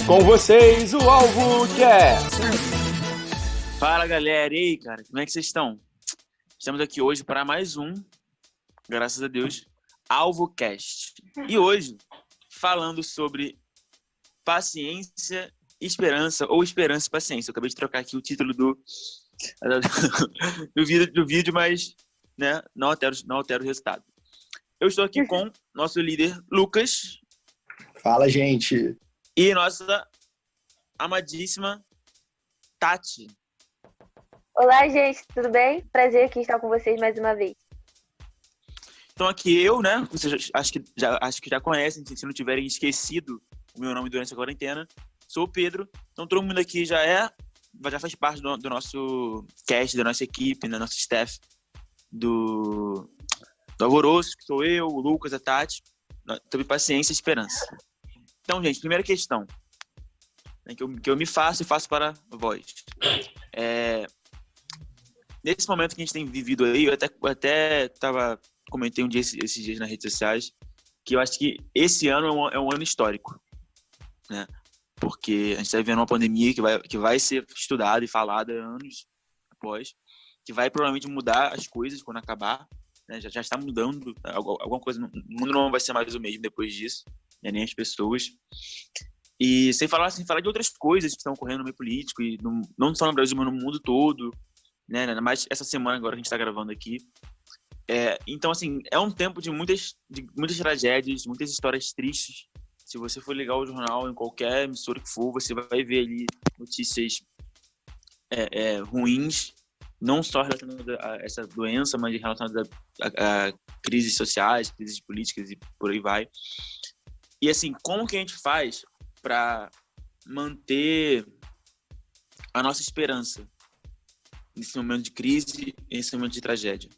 Com vocês, o AlvoCast. Fala, galera. E aí, cara, como é que vocês estão? Estamos aqui hoje para mais um, graças a Deus, AlvoCast. E hoje, falando sobre paciência, esperança ou esperança e paciência. Eu acabei de trocar aqui o título do vídeo, mas né, não altero o resultado. Eu estou aqui com nosso líder, Lucas. Fala, gente. E nossa amadíssima Tati. Olá, gente, tudo bem? Prazer aqui estar com vocês mais uma vez. Então aqui eu, né? Vocês acho que já conhecem, se não tiverem esquecido o meu nome durante a quarentena. Sou o Pedro. Então todo mundo aqui já faz parte do nosso cast, da nossa equipe, da nossa staff do Alvoroço, que sou eu, o Lucas, a Tati, sobre paciência e esperança. Então, gente, primeira questão, né, que eu me faço e faço para vós. Nesse momento que a gente tem vivido aí, eu até comentei um dia esses dias nas redes sociais, que eu acho que esse ano é um ano histórico, né? Porque a gente está vivendo uma pandemia que vai ser estudada e falada anos após, que vai provavelmente mudar as coisas quando acabar, né? Já está mudando alguma coisa, o mundo não vai ser mais o mesmo depois disso, né? Nem as pessoas. E sem falar de outras coisas que estão ocorrendo no meio político, e não só no Brasil, mas no mundo todo, né? Mas essa semana agora que a gente está gravando aqui. Então, assim, é um tempo de muitas tragédias, muitas histórias tristes. Se você for ligar o jornal em qualquer emissora que for, você vai ver ali notícias ruins, não só relacionadas a essa doença, mas relacionadas a crises sociais, crises políticas e por aí vai. E, assim, como que a gente faz para manter a nossa esperança nesse momento de crise, nesse momento de tragédia?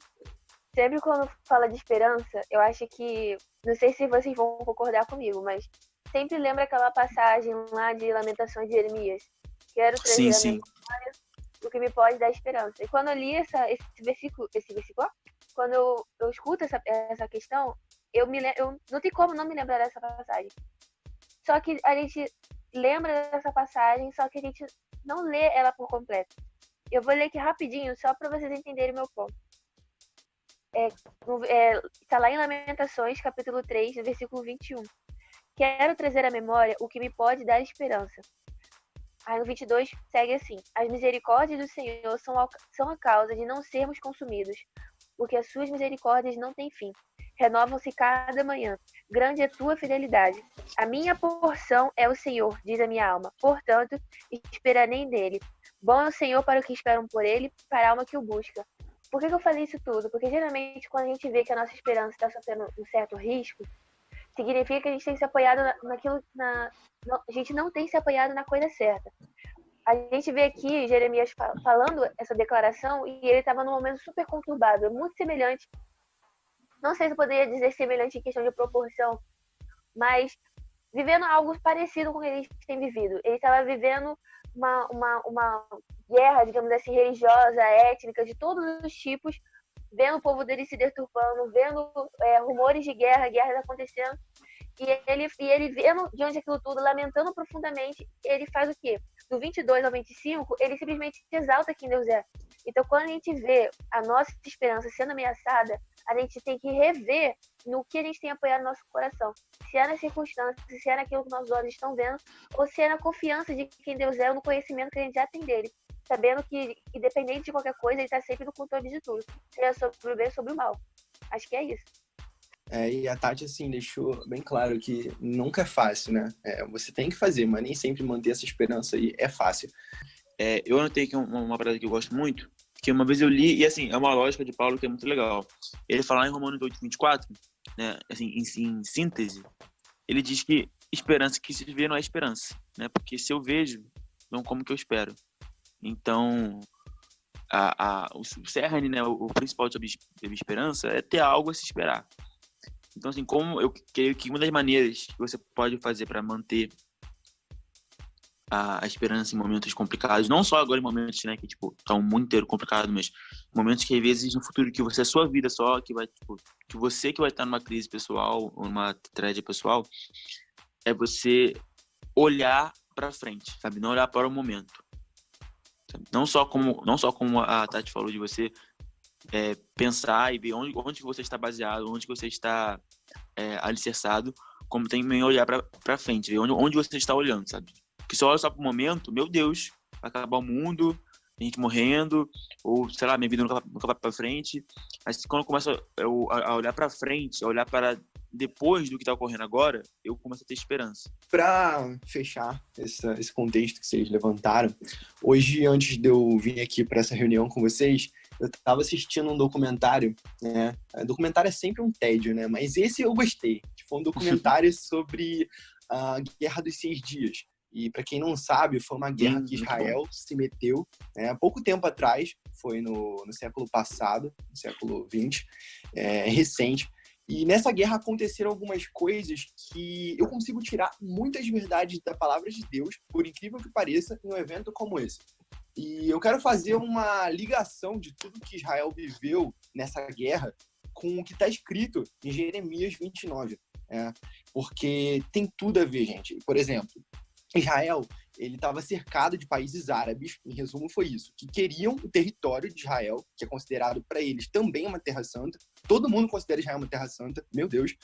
Sempre quando fala de esperança, eu acho que, não sei se vocês vão concordar comigo, mas sempre lembra aquela passagem lá de Lamentações de Jeremias. Quero trazer a memória o que me pode dar esperança. E quando eu li esse versículo, quando eu escuto essa questão, eu não tem como não me lembrar dessa passagem. Só que a gente lembra dessa passagem, só que a gente não lê ela por completo. Eu vou ler aqui rapidinho, só para vocês entenderem o meu ponto. Está lá em Lamentações, capítulo 3, versículo 21. Quero trazer à memória o que me pode dar esperança. Aí no 22 segue assim: as misericórdias do Senhor são a causa de não sermos consumidos, porque as suas misericórdias não têm fim. Renovam-se cada manhã. Grande é tua fidelidade. A minha porção é o Senhor, diz a minha alma. Portanto, esperarei nele. Bom é o Senhor para o que esperam por ele, para a alma que o busca. Por que eu falei isso tudo? Porque geralmente quando a gente vê que a nossa esperança está sofrendo um certo risco, significa que a gente tem se apoiado a gente não tem se apoiado na coisa certa. A gente vê aqui Jeremias falando essa declaração e ele estava num momento super conturbado, muito semelhante. Não sei se eu poderia dizer semelhante em questão de proporção, mas vivendo algo parecido com o que a gente tem vivido. Ele estava vivendo uma guerra, digamos assim, religiosa, étnica, de todos os tipos, vendo o povo dele se deturpando, vendo rumores de guerras acontecendo, e ele vendo diante daquilo tudo, lamentando profundamente, ele faz o quê? Do 22 ao 25, ele simplesmente exalta quem Deus é. Então, quando a gente vê a nossa esperança sendo ameaçada, a gente tem que rever no que a gente tem apoiado no nosso coração. Se é nas circunstâncias, se é naquilo que nossos olhos estão vendo, ou se é na confiança de quem Deus é, ou no conhecimento que a gente já tem dele. Sabendo que, independente de qualquer coisa, ele está sempre no controle de tudo. Seja sobre o bem ou sobre o mal. Acho que é isso. E a Tati, assim, deixou bem claro que nunca é fácil, né? Você tem que fazer, mas nem sempre manter essa esperança aí é fácil. Eu anotei aqui uma parada que eu gosto muito, que uma vez eu li, e assim, é uma lógica de Paulo que é muito legal. Ele fala em Romanos 8:24, né? Assim, em síntese, ele diz que esperança que se vê não é esperança, né? Porque se eu vejo, então como que eu espero? Então, o cerne, né? O principal de esperança é ter algo a se esperar. Então, assim, como eu creio que uma das maneiras que você pode fazer para manter a esperança em momentos complicados, não só agora em momentos, né, que, tipo, tá um mundo inteiro complicado, mas momentos que, às vezes, no futuro, que você, a sua vida só, que vai, tipo, que você que vai estar numa crise pessoal, ou numa tragédia pessoal, é você olhar para frente, sabe? Não olhar para o momento. Sabe? Não só como a Tati falou de você pensar e ver onde que você está baseado, onde que você está alicerçado, como também olhar para frente, ver onde você está olhando, sabe? Porque se eu olho só para o momento, meu Deus, vai acabar o mundo, a gente morrendo, ou, sei lá, minha vida nunca vai para frente. Mas quando eu começo a olhar para frente, a olhar para depois do que está ocorrendo agora, eu começo a ter esperança. Para fechar esse contexto que vocês levantaram, hoje, antes de eu vir aqui para essa reunião com vocês, eu estava assistindo um documentário, né? Documentário é sempre um tédio, né? Mas esse eu gostei, que foi um documentário sobre a Guerra dos 6 Dias. E para quem não sabe, foi uma guerra que Israel se meteu, né, há pouco tempo atrás, foi no século passado, no século XX, recente. E nessa guerra aconteceram algumas coisas que eu consigo tirar muitas verdades da palavra de Deus, por incrível que pareça, em um evento como esse. E eu quero fazer uma ligação de tudo que Israel viveu nessa guerra com o que está escrito em Jeremias 29. Porque tem tudo a ver, gente. Por exemplo, Israel, ele estava cercado de países árabes, em resumo foi isso, que queriam o território de Israel, que é considerado para eles também uma terra santa. Todo mundo considera Israel uma terra santa, meu Deus.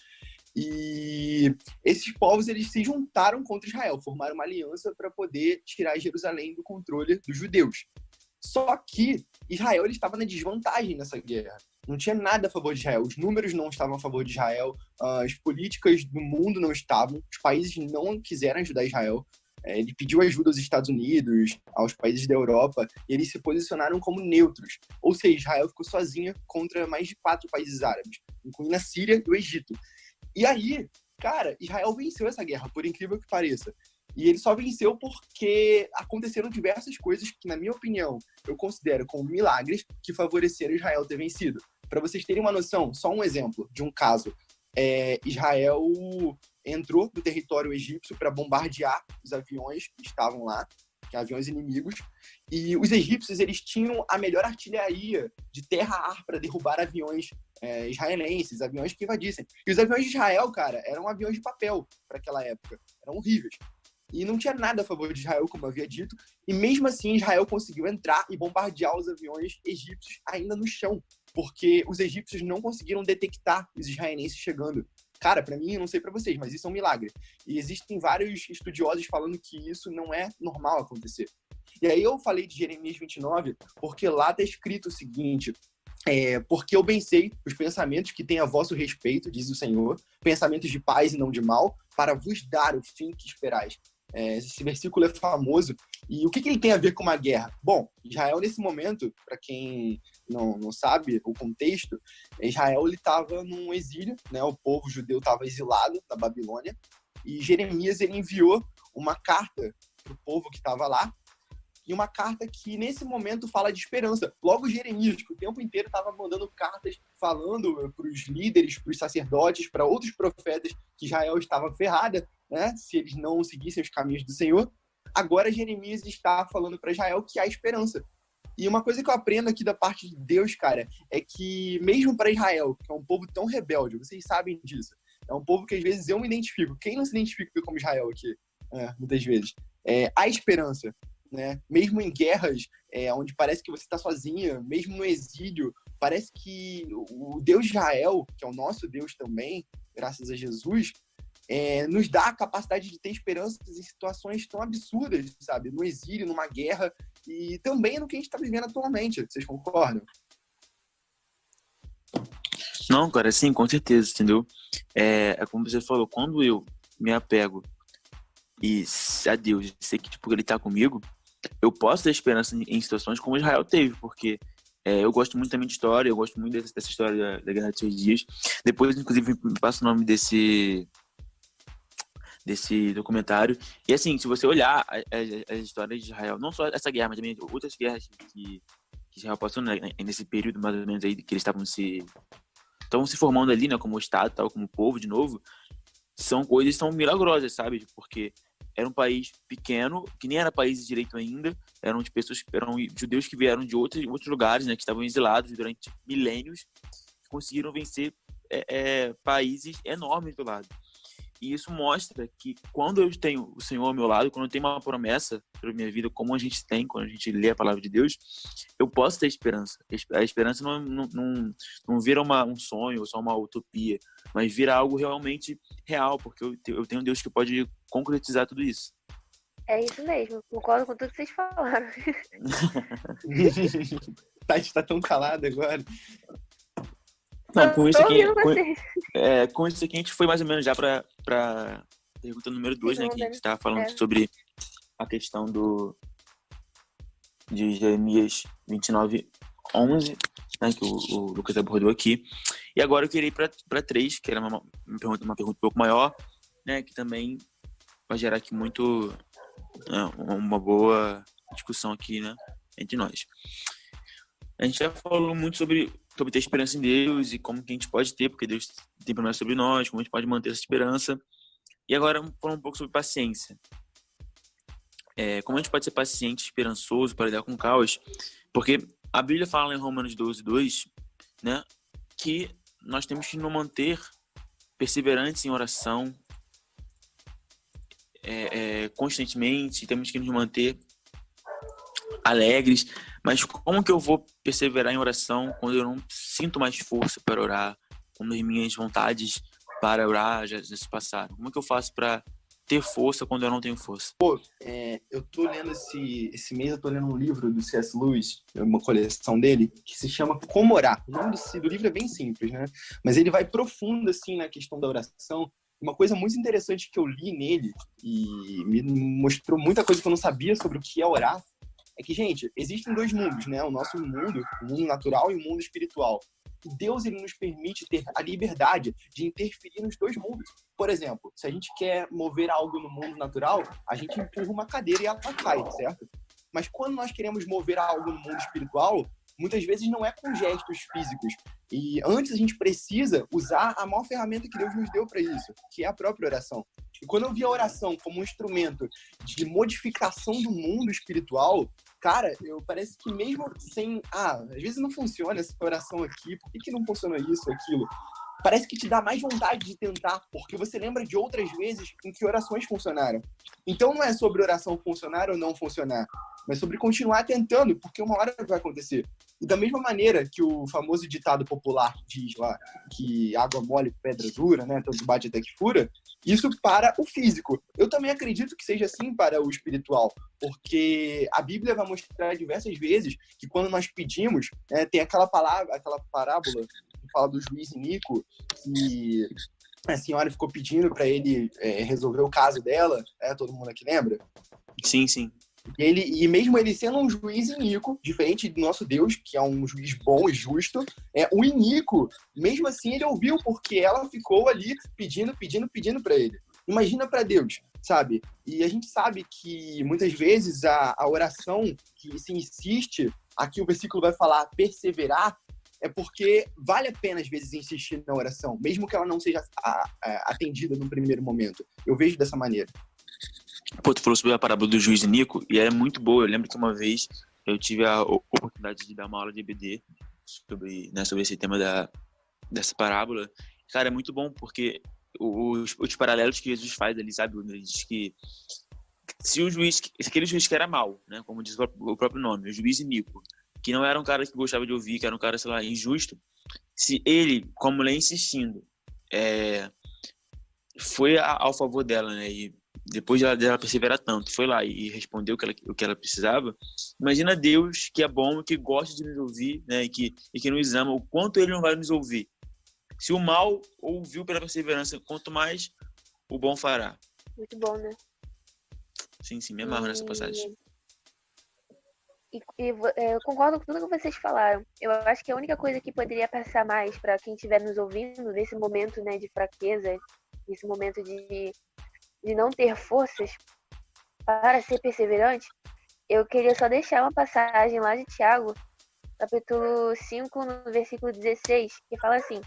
E esses povos, eles se juntaram contra Israel, formaram uma aliança para poder tirar Jerusalém do controle dos judeus. Só que Israel ele estava na desvantagem nessa guerra. Não tinha nada a favor de Israel. Os números não estavam a favor de Israel. As políticas do mundo não estavam. Os países não quiseram ajudar Israel. Ele pediu ajuda aos Estados Unidos, aos países da Europa, e eles se posicionaram como neutros. Ou seja, Israel ficou sozinha contra mais de 4 países árabes, incluindo a Síria e o Egito. E aí, cara, Israel venceu essa guerra, por incrível que pareça. E ele só venceu porque aconteceram diversas coisas que, na minha opinião, eu considero como milagres que favoreceram Israel ter vencido. Para vocês terem uma noção, só um exemplo de um caso. Israel entrou no território egípcio para bombardear os aviões que estavam lá, que eram aviões inimigos, e os egípcios eles tinham a melhor artilharia de terra-ar para derrubar aviões israelenses, aviões que invadissem. E os aviões de Israel, cara, eram aviões de papel para aquela época, eram horríveis. E não tinha nada a favor de Israel, como eu havia dito, e mesmo assim Israel conseguiu entrar e bombardear os aviões egípcios ainda no chão, porque os egípcios não conseguiram detectar os israelenses chegando. Cara, para mim, eu não sei para vocês, mas isso é um milagre. E existem vários estudiosos falando que isso não é normal acontecer. E aí eu falei de Jeremias 29, porque lá está escrito o seguinte: porque eu bem sei os pensamentos que têm a vosso respeito, diz o Senhor, pensamentos de paz e não de mal, para vos dar o fim que esperais. Esse versículo é famoso. E o que ele tem a ver com uma guerra? Bom, Israel nesse momento, para quem não sabe o contexto, Israel estava num exílio, né? O povo judeu estava exilado na Babilônia, e Jeremias ele enviou uma carta para o povo que estava lá, e uma carta que nesse momento fala de esperança. Logo Jeremias, que o tempo inteiro estava mandando cartas falando para os líderes, para os sacerdotes, para outros profetas que Israel estava ferrada, né, se eles não seguissem os caminhos do Senhor. Agora Jeremias está falando para Israel que há esperança. E uma coisa que eu aprendo aqui da parte de Deus, cara, é que mesmo para Israel, que é um povo tão rebelde, vocês sabem disso, é um povo que às vezes eu me identifico. Quem não se identifica como Israel aqui? Muitas vezes. Há esperança. Né? Mesmo em guerras, onde parece que você está sozinha, mesmo no exílio, parece que o Deus de Israel, que é o nosso Deus também, graças a Jesus, nos dá a capacidade de ter esperanças em situações tão absurdas, sabe? No exílio, numa guerra, e também no que a gente está vivendo atualmente. Vocês concordam? Não, cara, sim, com certeza, entendeu? É como você falou, quando eu me apego a Deus, sei que tipo, ele tá comigo, eu posso ter esperança em situações como Israel teve, porque eu gosto muito também de história, eu gosto muito dessa história da Guerra dos 6 Dias. Depois, inclusive, me passa o nome desse documentário. E assim, se você olhar as histórias de Israel, não só essa guerra, mas também outras guerras que Israel passou, né, nesse período mais ou menos aí que eles estavam se formando ali, né, como Estado, tal, como povo de novo, são coisas que são milagrosas, sabe? Porque era um país pequeno, que nem era país de direito ainda, eram judeus que vieram de outros lugares, né, que estavam exilados durante milênios, que conseguiram vencer países enormes do lado. E isso mostra que quando eu tenho o Senhor ao meu lado, quando eu tenho uma promessa para minha vida, como a gente tem quando a gente lê a palavra de Deus, eu posso ter esperança. A esperança não vira um sonho ou só uma utopia, mas vira algo realmente real, porque eu tenho um Deus que pode concretizar tudo isso. É isso mesmo, concordo com tudo que vocês falaram. Tati tá tão calada agora. Não, com isso Tô aqui, ouvindo vocês. com isso aqui a gente foi mais ou menos já para pergunta número 2, né? Que a gente estava falando sobre a questão de Jeremias 29:11, né? Que o Lucas abordou aqui. E agora eu queria ir para 3, que era uma pergunta um pouco maior, né? Que também vai gerar aqui muito uma boa discussão aqui, né? Entre nós. A gente já falou muito sobre ter esperança em Deus e como que a gente pode ter, porque Deus tem promessa sobre nós, como a gente pode manter essa esperança. E agora, falar um pouco sobre paciência. Como a gente pode ser paciente, esperançoso para lidar com o caos, porque a Bíblia fala em Romanos 12:2, né, que nós temos que nos manter perseverantes em oração, constantemente, temos que nos manter alegres. Mas como que eu vou perseverar em oração quando eu não sinto mais força para orar, quando as minhas vontades para orar já se passaram? Como que eu faço para ter força quando eu não tenho força? Eu tô lendo esse mês, eu tô lendo um livro do C.S. Lewis, uma coleção dele, que se chama Como Orar. O nome do livro é bem simples, né? Mas ele vai profundo, assim, na questão da oração. Uma coisa muito interessante que eu li nele e me mostrou muita coisa que eu não sabia sobre o que é orar, é que, gente, existem 2 mundos, né? O nosso mundo, o mundo natural e o mundo espiritual. E Deus, ele nos permite ter a liberdade de interferir nos 2 mundos. Por exemplo, se a gente quer mover algo no mundo natural, a gente empurra uma cadeira e ela cai, certo? Mas quando nós queremos mover algo no mundo espiritual, muitas vezes não é com gestos físicos. E antes a gente precisa usar a maior ferramenta que Deus nos deu para isso, que é a própria oração. E quando eu vi a oração como um instrumento de modificação do mundo espiritual, cara, parece que mesmo sem... às vezes não funciona essa oração aqui, por que não funciona isso, aquilo? Parece que te dá mais vontade de tentar, porque você lembra de outras vezes em que orações funcionaram. Então não é sobre oração funcionar ou não funcionar, mas sobre continuar tentando, porque uma hora vai acontecer. E da mesma maneira que o famoso ditado popular diz lá que água mole, pedra dura, né? Todo bate até que fura, isso para o físico. Eu também acredito que seja assim para o espiritual, porque a Bíblia vai mostrar diversas vezes que quando nós pedimos, tem aquela parábola que fala do juiz Inico, que a senhora ficou pedindo para ele resolver o caso dela, todo mundo aqui lembra? Sim, sim. E mesmo ele sendo um juiz iníquo, diferente do nosso Deus, que é um juiz bom e justo, o iníquo, mesmo assim ele ouviu, porque ela ficou ali pedindo para ele. Imagina para Deus, sabe? E a gente sabe que muitas vezes a oração que se insiste, aqui o versículo vai falar perseverar, é porque vale a pena às vezes insistir na oração, mesmo que ela não seja atendida no primeiro momento. Eu vejo dessa maneira. Pô, tu falou sobre a parábola do juiz Nico, e é muito boa. Eu lembro que uma vez eu tive a oportunidade de dar uma aula de EBD sobre esse tema dessa parábola. Cara, é muito bom, porque os paralelos que Jesus faz ali, sabe? Ele diz que se aquele juiz que era mau, né? Como diz o próprio nome, o juiz Nico, que não era um cara que gostava de ouvir, que era um cara, sei lá, injusto, se ele, como ele insistindo, foi ao favor dela, né? E depois dela perseverar tanto, foi lá e respondeu o que ela precisava. Imagina Deus, que é bom, que gosta de nos ouvir, né? E que nos ama, o quanto ele não vai nos ouvir. Se o mal ouviu pela perseverança, quanto mais o bom fará. Muito bom, né? Sim, me amarro nessa passagem. Eu concordo com tudo que vocês falaram. Eu acho que a única coisa que poderia passar mais para quem estiver nos ouvindo nesse momento, né, de fraqueza, nesse momento de não ter forças para ser perseverante, eu queria só deixar uma passagem lá de Tiago, capítulo 5, no versículo 16, que fala assim: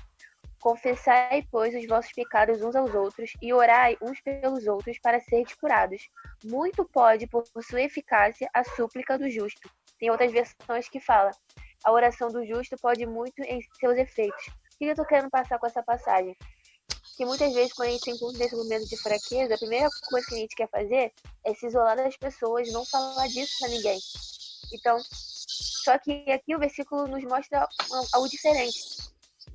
confessai, pois, os vossos pecados uns aos outros e orai uns pelos outros para seres curados. Muito pode, por sua eficácia, a súplica do justo. Tem outras versões que fala: a oração do justo pode muito em seus efeitos. O que eu tô querendo passar com essa passagem? que muitas vezes, quando a gente se encontra nesse momento de fraqueza, a primeira coisa que a gente quer fazer é se isolar das pessoas, não falar disso pra ninguém. Então, só que aqui o versículo nos mostra algo diferente.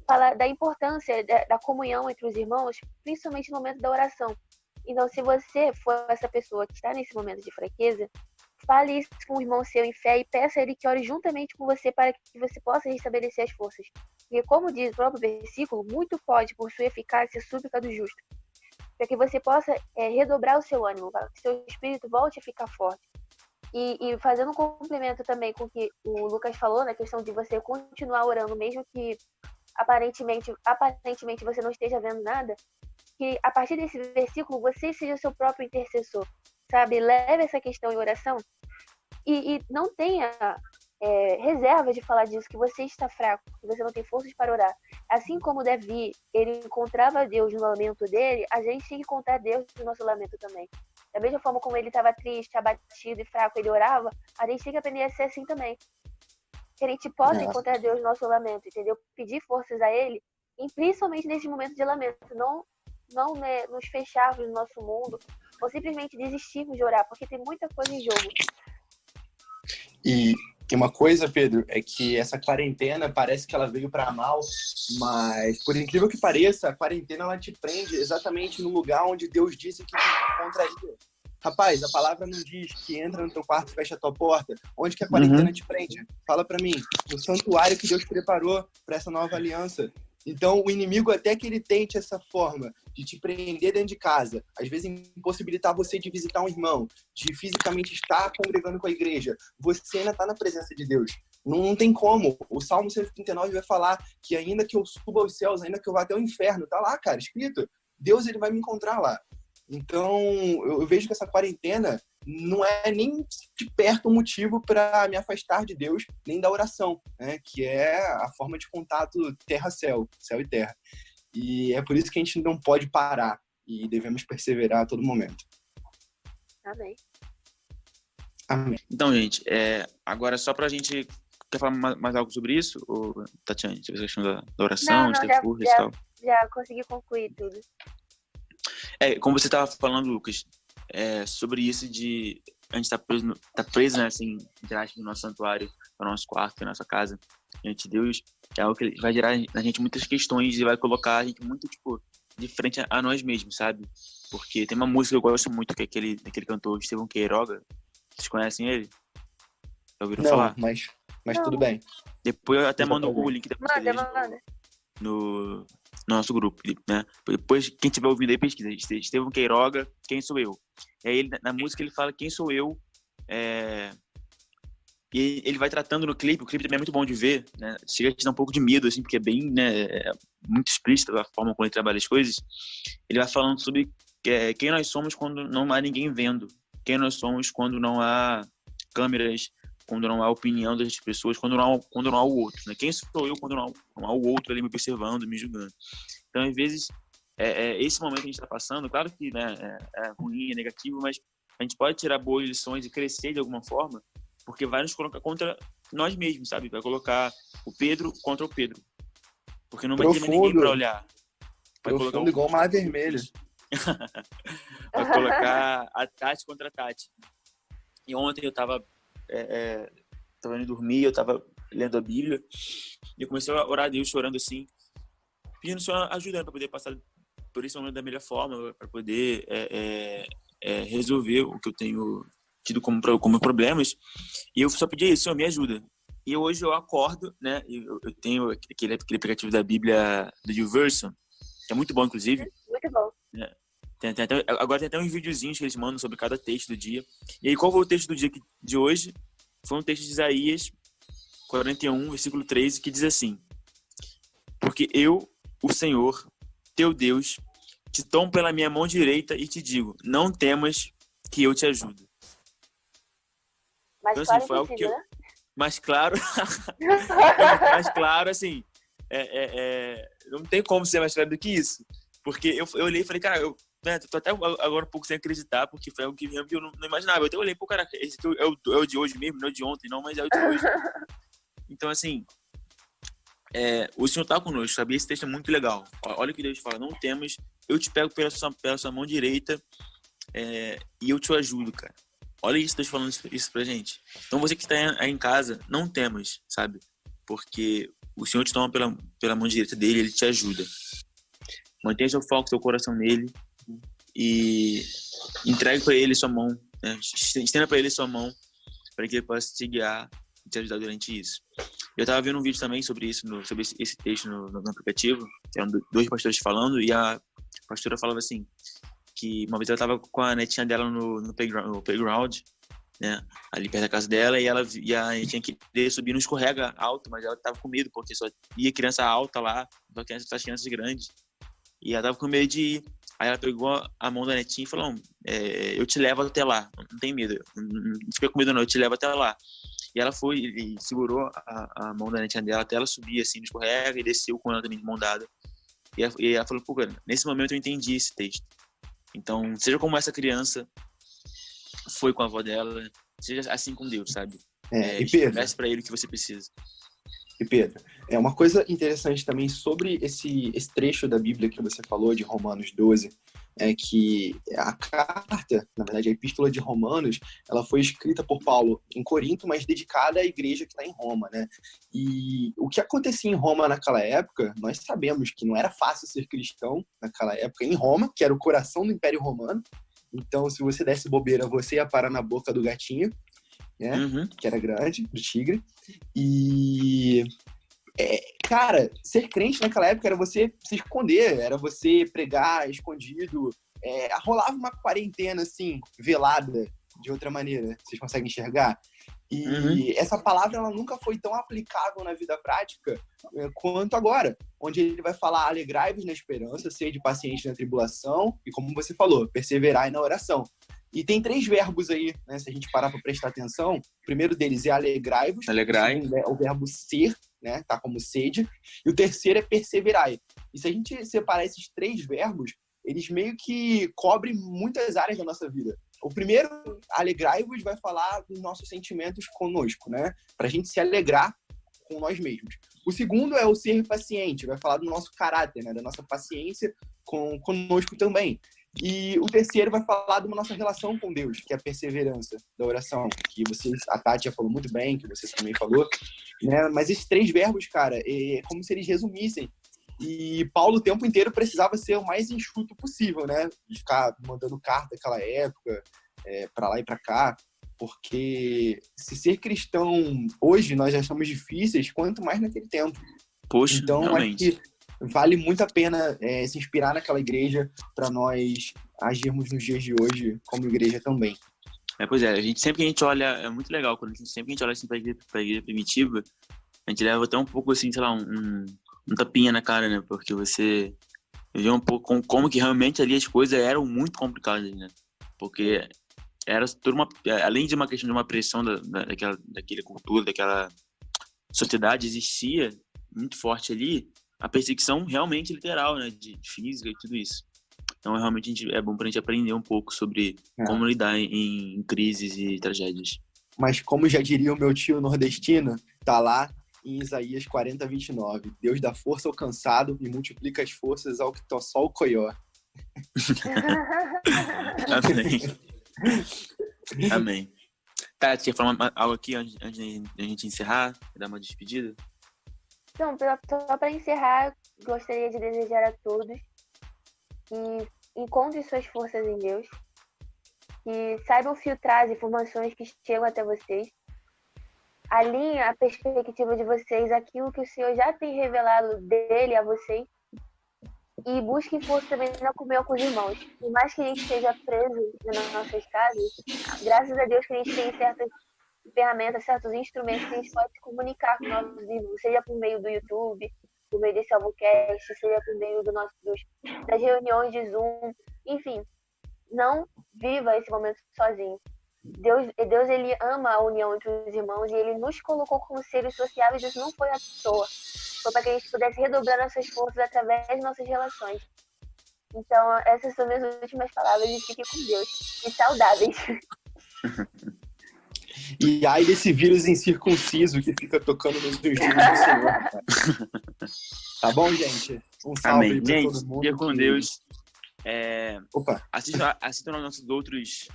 Fala da importância da comunhão entre os irmãos, principalmente no momento da oração. Então, se você for essa pessoa que está nesse momento de fraqueza, fale isso com o irmão seu em fé e peça a ele que ore juntamente com você para que você possa restabelecer as forças. Porque, como diz o próprio versículo, muito pode, por sua eficácia, a súplica do justo. Para que você possa redobrar o seu ânimo, para que seu espírito volte a ficar forte. E fazendo um complemento também com o que o Lucas falou, na questão de você continuar orando, mesmo que aparentemente você não esteja vendo nada, que a partir desse versículo você seja o seu próprio intercessor, sabe? Leve essa questão em oração e não tenha reserva de falar disso, que você está fraco, que você não tem forças para orar. Assim como Davi, ele encontrava Deus no lamento dele, a gente tem que encontrar Deus no nosso lamento também. Da mesma forma como ele estava triste, abatido e fraco, ele orava, a gente tem que aprender a ser assim também. Que a gente possa encontrar Deus no nosso lamento, entendeu? Pedir forças a ele, e principalmente nesse momento de lamento. Não nos fecharmos no nosso mundo, ou simplesmente desistirmos de orar, porque tem muita coisa em jogo. E uma coisa, Pedro, é que essa quarentena parece que ela veio para mal, mas por incrível que pareça, a quarentena ela te prende exatamente no lugar onde Deus disse que te encontraria. Rapaz, a palavra não diz que entra no teu quarto e fecha a tua porta. Onde que a quarentena te prende? Fala para mim. No santuário que Deus preparou para essa nova aliança. Então, o inimigo, até que ele tente essa forma de te prender dentro de casa, às vezes impossibilitar você de visitar um irmão, de fisicamente estar congregando com a igreja, você ainda está na presença de Deus. Não tem como. O Salmo 139 vai falar que ainda que eu suba aos céus, ainda que eu vá até o inferno, tá lá, cara, escrito. Deus, ele vai me encontrar lá. Então, eu vejo que essa quarentena não é nem de perto um motivo para me afastar de Deus, nem da oração, né? Que é a forma de contato terra-céu, céu e terra. E é por isso que a gente não pode parar e devemos perseverar a todo momento. Amém. Amém. Então, gente, agora só pra gente... Quer falar mais algo sobre isso, ou, Tatiane? Sobre a questão da oração, de ter força e tal? Já consegui concluir tudo. Como você estava falando, Lucas, sobre isso de a gente tá preso, né, assim, no nosso santuário, no nosso quarto, na nossa casa, diante de Deus, é algo que vai gerar na gente muitas questões e vai colocar a gente muito, tipo, de frente a nós mesmos, sabe? Porque tem uma música que eu gosto muito, que é daquele cantor Estevão Queiroga. Vocês conhecem ele? Já ouviram falar? Mas Não. tudo bem. Depois eu até mando o link da música deles Manda. no nosso grupo, né? Depois, quem estiver ouvindo aí, pesquisa. Estevão Queiroga, Quem Sou Eu? E aí, na música, ele fala Quem Sou Eu? E ele vai tratando no clipe. O clipe também é muito bom de ver, né? Chega a te dar um pouco de medo, assim, porque é bem, né, muito explícita a forma como ele trabalha as coisas. Ele vai falando sobre quem nós somos quando não há ninguém vendo. Quem nós somos quando não há câmeras, quando não há opinião das pessoas, quando não há o outro, né? Quem sou eu quando não há o outro ali me observando, me julgando? Então, às vezes, esse momento que a gente está passando, claro que, né, é ruim, é negativo, mas a gente pode tirar boas lições e crescer de alguma forma, porque vai nos colocar contra nós mesmos, sabe? Vai colocar o Pedro contra o Pedro. Porque não vai ter mais ninguém para olhar. Vai Profundo, igual o mar vermelho. Vai colocar a Tati contra a Tati. E ontem eu tava indo dormir, eu tava lendo a Bíblia e eu comecei a orar a Deus, chorando assim, pedindo o Senhor ajuda para poder passar por esse momento da melhor forma, para poder resolver o que eu tenho tido como problemas. E eu só pedi isso: Senhor, me ajuda. E hoje eu acordo, né? Eu tenho aquele aplicativo da Bíblia do YouVersion, que é muito bom, inclusive. Muito bom. Agora tem até uns videozinhos que eles mandam sobre cada texto do dia. E aí, qual foi o texto do dia de hoje? Foi um texto de Isaías 41, versículo 13, que diz assim: Porque eu, o Senhor, teu Deus, te tomo pela minha mão direita e te digo, não temas, que eu te ajudo. Mas então, claro, assim, foi algo que né? mais claro, assim, não tem como ser mais claro do que isso. Porque eu olhei e falei, cara, tô até agora um pouco sem acreditar, porque foi algo que eu não imaginava. Eu até olhei, pô, cara, esse aqui é o de hoje mesmo, não é o de ontem, não, mas é o de hoje. Então, assim, o Senhor está conosco, sabe? Esse texto é muito legal. Olha o que Deus fala: não temas, eu te pego pela sua mão direita e eu te ajudo, cara. Olha isso, Deus falando isso pra gente. Então você que está aí em casa, não temas, sabe? Porque o Senhor te toma pela mão direita dele, ele te ajuda. Mantenha seu foco, seu coração nele e entregue para ele sua mão, né? Estenda para ele sua mão para que ele possa te guiar e te ajudar durante isso. Eu estava vendo um vídeo também sobre isso, sobre esse texto no aplicativo. Eram 2 pastores falando e a pastora falava assim, que uma vez ela estava com a netinha dela no playground, né, ali perto da casa dela, e ela tinha que subir no escorrega alto, mas ela estava com medo, porque só ia criança alta lá, só crianças grandes. E ela tava com medo de ir. Aí ela pegou a mão da netinha e falou: eu te levo até lá, não tem medo, não fica com medo não, eu te levo até lá. E ela foi e segurou a mão da netinha dela até ela subir assim no escorrega e desceu com ela também de mão dada. E ela falou: pô, cara, nesse momento eu entendi esse texto. Então, seja como essa criança foi com a avó dela, seja assim com Deus, sabe? E Pedro, peça pra ele o que você precisa. E Pedro, uma coisa interessante também sobre esse trecho da Bíblia que você falou, de Romanos 12, é que a carta, na verdade a epístola de Romanos, ela foi escrita por Paulo em Corinto, mas dedicada à igreja que está em Roma, né? E o que acontecia em Roma naquela época, nós sabemos que não era fácil ser cristão naquela época em Roma, que era o coração do Império Romano. Então, se você desse bobeira, você ia parar na boca do gatinho, né? Que era grande, do tigre. E, cara, ser crente naquela época era você se esconder, era você pregar escondido. Rolava uma quarentena, assim, velada, de outra maneira. Vocês conseguem enxergar? E essa palavra, ela nunca foi tão aplicável na vida prática quanto agora, onde ele vai falar: alegrai-vos na esperança, sede paciente na tribulação, e como você falou, perseverai na oração. E tem 3 verbos aí, né? Se a gente parar para prestar atenção, o primeiro deles é alegrai-vos. Alegrai. É o verbo ser, né? Tá como sede. E o terceiro é perseverai. E se a gente separar esses 3 verbos, eles meio que cobrem muitas áreas da nossa vida. O primeiro, alegrai-vos, vai falar dos nossos sentimentos conosco, né? Para a gente se alegrar com nós mesmos. O segundo é o ser paciente, vai falar do nosso caráter, né? Da nossa paciência conosco também. E o terceiro vai falar da nossa relação com Deus, que é a perseverança da oração, que a Tati já falou muito bem, que você também falou, né? Mas esses 3 verbos, cara, é como se eles resumissem. E Paulo o tempo inteiro precisava ser o mais enxuto possível, né? De ficar mandando carta naquela época, para lá e para cá, porque se ser cristão hoje nós já somos difíceis, quanto mais naquele tempo. Poxa, então, realmente. Acho que vale muito a pena se inspirar naquela igreja para nós agirmos nos dias de hoje como igreja também. Pois é, sempre que a gente olha, é muito legal, sempre que a gente olha assim pra igreja primitiva, a gente leva até um pouco assim, sei lá, um tapinha na cara, né? Porque você vê um pouco como que realmente ali as coisas eram muito complicadas, né? Porque era tudo além de uma questão de uma pressão daquela cultura, daquela sociedade, existia muito forte ali a perseguição realmente literal, né? De física e tudo isso. Então, realmente, é bom pra gente aprender um pouco sobre como lidar em crises e tragédias. Mas, como já diria o meu tio nordestino, tá lá em Isaías 40, 29. Deus dá força ao cansado e multiplica as forças ao que tá só o coió. Amém. Amém. Tá, você quer falar algo aqui antes da gente encerrar? Dar uma despedida? Então, só para encerrar, gostaria de desejar a todos que encontrem suas forças em Deus, que saibam filtrar as informações que chegam até vocês, alinhem a perspectiva de vocês àquilo que o Senhor já tem revelado dele a vocês, e busquem força também na comunhão com os irmãos. Por mais que a gente esteja preso nas nossas casas, graças a Deus que a gente tem certas ferramentas, certos instrumentos que a gente pode se comunicar com nossos irmãos, seja por meio do YouTube, por meio desse AlvoCast, seja por meio das reuniões de Zoom, enfim, não viva esse momento sozinho. Deus, ele ama a união entre os irmãos e ele nos colocou como seres sociáveis, isso não foi à toa. Foi para que a gente pudesse redobrar nossas forças através de nossas relações. Então, essas são minhas últimas palavras e fiquem com Deus. E saudáveis. E ai desse vírus incircunciso que fica tocando nos ouvidos do Senhor, cara. Tá bom, gente? Um salve Amém. aí pra Gente, todo mundo. fica com Deus. Opa. Assistam aos nossos outros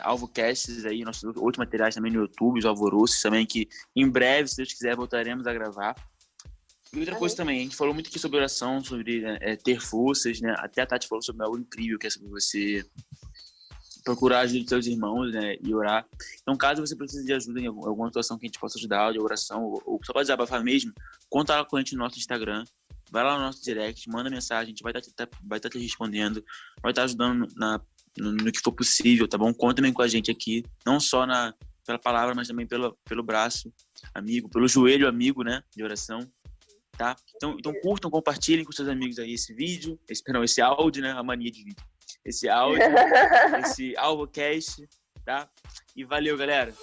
AlvoCasts aí, nossos outros materiais também no YouTube, os Alvoroços também, que em breve, se Deus quiser, voltaremos a gravar. E outra coisa também, a gente falou muito aqui sobre oração, sobre ter forças, né? Até a Tati falou sobre algo incrível, que é sobre você procurar a ajuda dos seus irmãos, né? E orar. Então, caso você precise de ajuda em alguma situação que a gente possa ajudar, de oração, ou só para desabafar mesmo, conta lá com a gente no nosso Instagram, vai lá no nosso direct, manda mensagem, a gente vai estar te respondendo, vai estar ajudando no que for possível, tá bom? Conta também com a gente aqui, não só pela palavra, mas também pelo braço amigo, pelo joelho amigo, né? De oração. Tá? Então curtam, compartilhem com seus amigos aí esse vídeo, esse áudio, né? A mania de vídeo. Esse áudio, esse AlvoCast, tá? E valeu, galera!